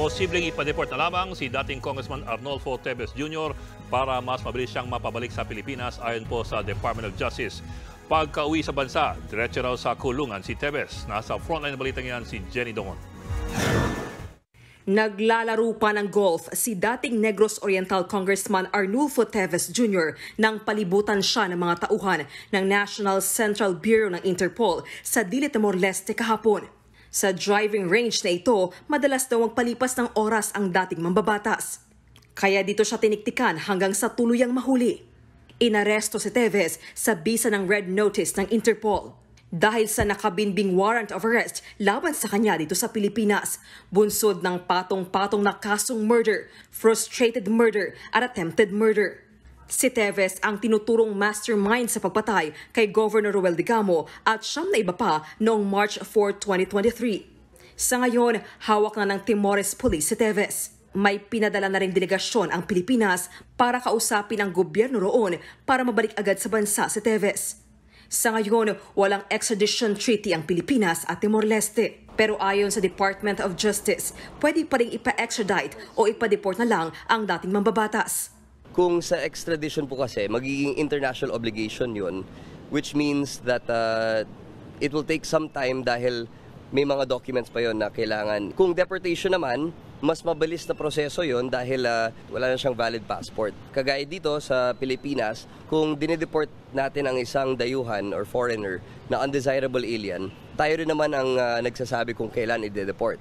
Posibleng ipa-deport na lamang si dating Congressman Arnolfo Teves Jr. para mas mabilis siyang mapabalik sa Pilipinas ayon po sa Department of Justice. Pagka-uwi sa bansa, diretso raw sa kulungan si Teves. Nasa frontline na balitang yan si Jenny Dongon. Naglalaro pa ng golf si dating Negros Oriental Congressman Arnulfo Teves Jr. nang palibutan siya ng mga tauhan ng National Central Bureau ng Interpol sa Dili Timor-Leste kahapon. Sa driving range na ito, madalas daw magpalipas ng oras ang dating mambabatas. Kaya dito siya tiniktikan hanggang sa tuluyang mahuli. Inaresto si Teves sa bisa ng red notice ng Interpol dahil sa nakabinbing warrant of arrest laban sa kanya dito sa Pilipinas, bunsod ng patong-patong na kasong murder, frustrated murder at attempted murder. Si Teves ang tinuturong mastermind sa pagpatay kay Governor Roel Digamo at siyam na iba pa noong March 4, 2023. Sa ngayon, hawak na ng Timores Police si Teves. May pinadala na ring delegasyon ang Pilipinas para kausapin ang gobyerno roon para mabalik agad sa bansa si Teves. Sa ngayon, walang extradition treaty ang Pilipinas at Timor-Leste. Pero ayon sa Department of Justice, pwede pa rin ipa-extradite o ipa-deport na lang ang dating mambabatas. Kung sa extradition po kasi, magiging international obligation yun, which means that it will take some time dahil may mga documents pa yon na kailangan. Kung deportation naman, mas mabilis na proseso yon dahil wala na siyang valid passport. Kagaya dito sa Pilipinas, kung dinideport natin ang isang dayuhan or foreigner na undesirable alien, tayo rin naman ang nagsasabi kung kailan i-deport.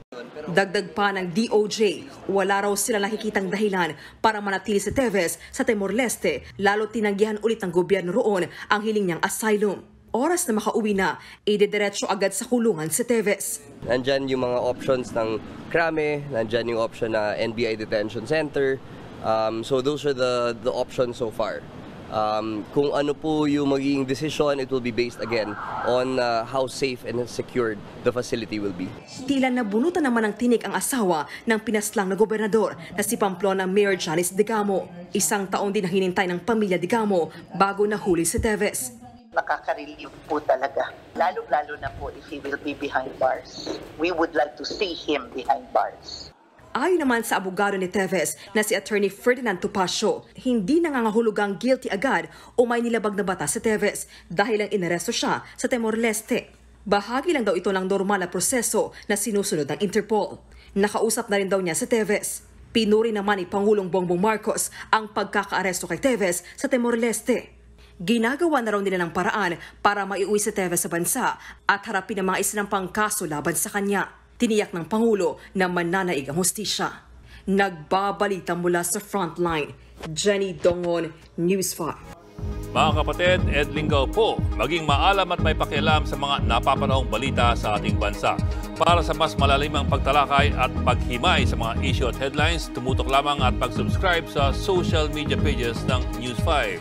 Dagdag pa ng DOJ, wala raw sila nakikitang dahilan para manatili si Teves sa Timor-Leste, lalo tinanggihan ulit ng gobyerno roon ang hiling niyang asylum. Oras na makauwi na, idediretso agad sa kulungan si Teves. Nandyan yung mga options ng krame, nandyan yung option na NBI Detention Center. So those are the options so far. Kung ano po yung magiging decision, it will be based again on how safe and secured the facility will be. Tila nabunutan naman ng tinik ang asawa ng pinaslang na gobernador na si Pamplona Mayor Janice Digamo. Isang taon din na hinintay ng pamilya Digamo bago nahuli si Teves. Nakaka-relieve po talaga. Lalo-lalo na po if he will be behind bars. We would like to see him behind bars. Ayon naman sa abogado ni Teves na si Attorney Ferdinand Topacio, hindi nangangahulugang guilty agad o may nilabag na batas si Teves dahil ang inaresto siya sa Timor-Leste. Bahagi lang daw ito ng normal na proseso na sinusunod ng Interpol. Nakausap na rin daw niya si Teves. Pinuri naman ni Pangulong Bongbong Marcos ang pagkakaaresto kay Teves sa Timor-Leste. Ginagawa na raw nila ng paraan para maiuwi si Teves sa bansa at harapin ang mga isinampang kaso laban sa kanya. Tiniyak ng Pangulo na mananaig ang hustisya. Nagbabalita mula sa Frontline, Jenny Dongon, News 5. Mga kapatid, Ed Lingaw po, maging maalam at may pakialam sa mga napapanahong balita sa ating bansa. Para sa mas malalimang pagtalakay at paghimay sa mga issue at headlines, tumutok lamang at pag-subscribe sa social media pages ng News 5.